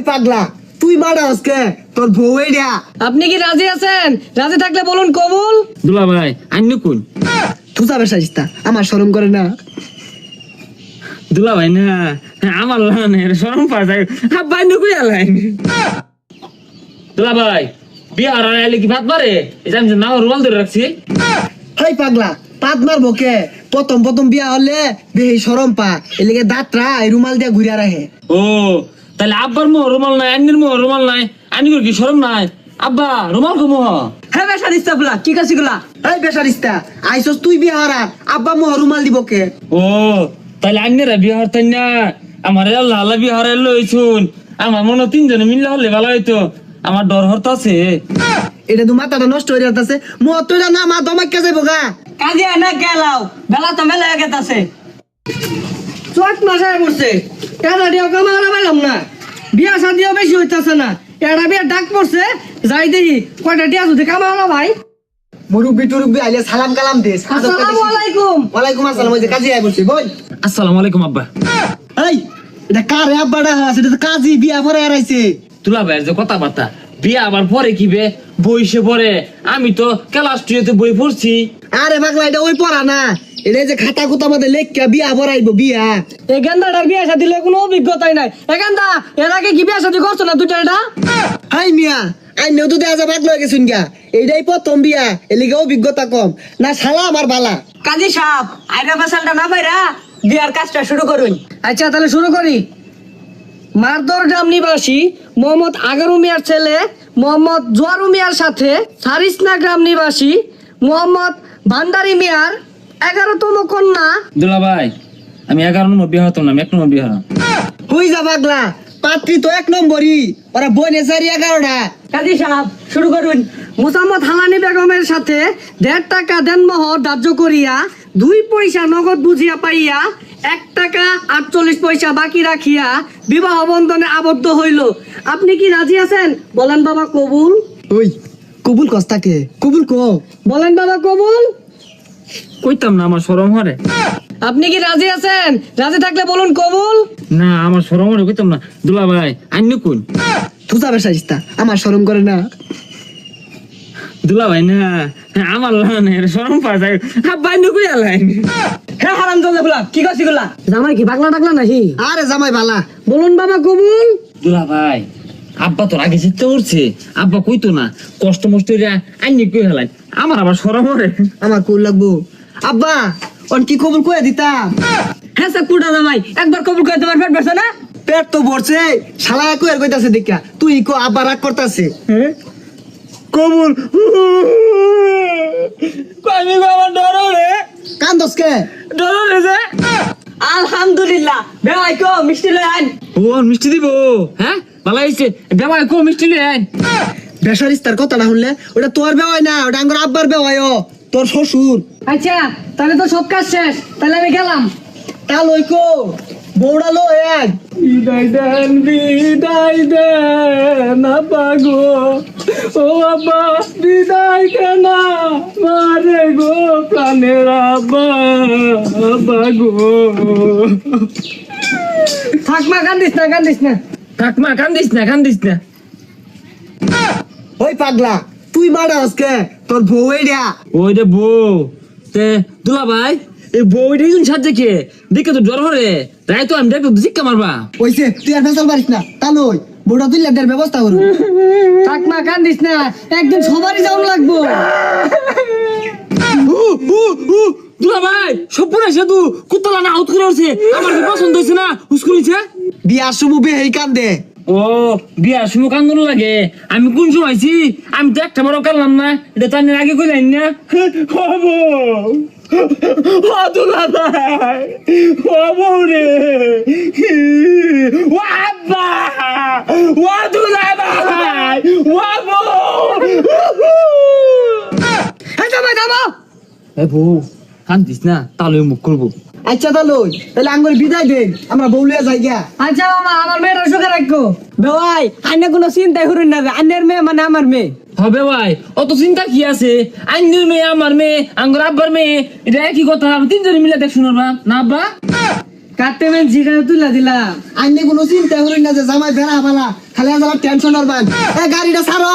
ওই পাগলা তুই মারা আজকে তোর বউ এইডা। আপনি কি রাজি আছেন? রাজি থাকলে বলুন কবুল। দুলা ভাই আইন কোন তুই যাবে সাজিস্তা আমার শরম করে না। দুলা ভাই না আমার লানের শরম পা যায় আব্বা আইন কই আলাই দুলা ভাই বিয়া আর আইলে কি ভাত পারে এই আমি না রুমাল ধরে রাখছি। হাই পাগলা পাত মারবো কে? প্রথম প্রথম বিয়া হলে বেহি শরম পা এলিগে দাঁতরা এই রুমাল দিয়ে ঘুরিয়া রাখে। ও তাহলে আব্বার মোহ রুমাল নাই আইনের মোহ রুমাল নাই আইন কি শরম নাই আব্বা রুমাল কো মোহ। হ্যাঁ বেশা দিস্তা বলা কি কাছি গুলা। এই বেসারিস্তা আইসস তুই বিয়া হারা আব্বা মোহ রুমাল দিব কে? ও তাহলে আইনেরা বিয়া হরতেন না আমার আল্লাহ আল্লাহ বিয়া হরে লইছুন আমার মনে তিনজনে মিললে হলে ভালো হইতো আমার ডর হরতাছে। এটা তো মাথাটা নষ্ট হয়ে যাচ্ছে মোহ তো না মা দমাইকে যাইবো গা। কাজে না গেলাও বেলা তো মেলা হয়ে গেছে। চট মাসায় পড়ছে এটা দিও কামারা পাইলাম না। বিয়া শাদিও বেশি হইতাছে না। এটা বিয়া ডাক পড়ছে যাই দেখি কয়টা দিয়া যদি কামালা ভাই। মুরব্বি টুরব্বি আইলে সালাম কালাম দিস। আসসালামু আলাইকুম। ওয়ালাইকুম আসসালাম। ওই যে কাজী আই বলছি বল। আসসালামু আলাইকুম আব্বা। এই এটা কারে আব্বাডা সেটা তো কাজী বিয়া পরে আইছে। তুলা ভাইয়ের যে কথাবার্তা বিয়া আবার পরে কি বে বইসে পরে আমি তো ক্লাস 2 তে বই পড়ছি। আরে পাগলা এটা ওই পড়া না এটা যে খাতা কুতা মধ্যে লেখা বিয়া ভরাইবো বিয়া। এই গেন্দাটার বিয়া শাদি লয় কোনো অভিজ্ঞতাই নাই। এ গেন্দা এর আগে কি বিয়া শাদি করছো না দুইটা এটা? হাই মিয়া আইনেও তো দেখা পাগল হয়ে গেছুন গা। এইটাই প্রথম বিয়া এলিগে অভিজ্ঞতা কম না শালা আমার বালা। কাজী সাহেব আইরা ফাসালটা না পাইরা বিয়ার কাজটা শুরু করুন। আচ্ছা তাহলে শুরু করি। মারদর গ্রাম নিবাসী মোহাম্মদ আগারু মিয়ার ছেলে মোহাম্মদ জোয়ারু মিয়ার সাথে সারিসনা গ্রাম নিবাসী মোহাম্মদ ভান্ডারি মিয়ার 11তম কন্যা। দুলা ভাই আমি 11 নম্বর বিয়া হতাম না আমি 1 নম্বর বিয়া হলাম। হই যা পাগলা পাত্রী তো 1 নম্বরই ওরা বনে সারি 11টা। কাজী সাহেব শুরু করুন। মোসাম্মদ হালানি বেগমের সাথে 1.5 টাকা দেনমোহর ধার্য করিয়া 2 পয়সা নগদ বুঝিয়া পাইয়া 1 টাকা 48 পয়সা বাকি রাখিয়া বিবাহ বন্ধনে আবদ্ধ হইল। আপনি কি রাজি আছেন? বলেন বাবা কবুল। ওই কবুল কস্তাকে কবুল কো বলেন বাবা কবুল। কইতাম না আমার শরম হরে। আপনি কি রাজি আছেন? রাজি থাকলে বলুন কবুল। না আমার শরম হরে কইতাম না। দুলা ভাই আইন কোন তুই যাবে সাজিস্তা আমার শরম করে না। দুলা ভাই না আমার লানের শরম পা যায় আব্বা আইন কই আলাই। হ্যাঁ হারাম জাদা বলা কি কাছি গুলা। জামাই কি পাগলা টাগলা নাকি? আরে জামাই বালা বলুন বাবা কবুল। দুলা ভাই আব্বা তোর আগে চিন্তা করছে আব্বা কইতো না কষ্ট মষ্ট আইন কই হেলাই আমার আবার শরম হরে। আমার কোল লাগবো আব্বা অন কি কবুল কয়ে দিতাম। হ্যাঁ স্যার কুড়া জামাই একবার কবুল করে তোমার পেট বেছে না। পেট তো ভরছে শালা কয়ের কইতাছে দেখা তুই কো আব্বা রাগ করতাছে। কবুল আমি আমার ডর রে কান্দস কে ডর রে যে আলহামদুলিল্লাহ বেওয়াই কো মিষ্টি লই আন। ও মিষ্টি দিব হ্যাঁ ভালো হইছে দেওয়াই কো মিষ্টি লই আইন। বেসারিস্তার কথা না শুনলে ওটা তোর বেওয়াই না ওটা আমার আব্বার বেওয়াই তোর শ্বশুর। আচ্ছা তাহলে তো সব কাজ শেষ তাহলে আমি গেলাম। তা লই কো বৌড়া লো এক বিদায় দেন আব্বা গো ও আব্বা বিদায় দেন মারে গো প্রাণের আব্বা আব্বা গো। থাক মা কান্দিস না কান্দিস না। থাক মা কান্দিস না কান্দিস না। ওই পাগলা তুই মারা আজকে তোর বউ এইডা। ওই রে বউ তে দুলা ভাই এই বউটা কোন সাজে কে দেখে তো ডর হরে তাই তো আমি দেখো শিক্ষা মারবা। ওইছে তুই আর ফেসাল পারিস না তা লই বউটা তুই লেটার ব্যবস্থা করু। থাক মা কান্দিস না একদিন সবারই যাওয়া লাগবো। দুলা ভাই সপুরা সেতু কুত্তলা না আউট করে উঠছে আমার কি পছন্দ হয়েছে না হুস্কুরিছে। বিয়ার সমু বেহেই কান্দে। ও বিয়ার সময় কান্দন লাগে আমি কোন সময় আইছি আমি তো একটা বড় কানলাম না এটা তো আমি আগে কইলাম না হবো ও দুলা ভাই হবো রে ও আব্বা ও দুলা ভাই হবো। এই জামাই যাবো। এ বউ কান্দিস না তাহলে মুখ করবো। আচ্ছা তা লই তাহলে আঙ্গুর বিদায় দেন আমরা বউলিয়া যাই গিয়া। আচ্ছা মামা আমার মেয়ের সুখে রাখো। বেওয়াই আইনে কোনো চিন্তাই করুন না আন্নের মেয়ে মানে আমার মেয়ে হবে ভাই অত চিন্তা কি আছে আইনের মেয়ে আমার মেয়ে আঙ্গুর আব্বার মেয়ে এটা একই কথা তিনজনে মিলে দেখ শুনো না না আব্বা। কাটতে মেন জিগারে তুলা দিলাম আইনে কোনো চিন্তা করি না যে জামাই বেড়া ফালা খালি আজ টেনশন হরবান গাড়িটা ছাড়ো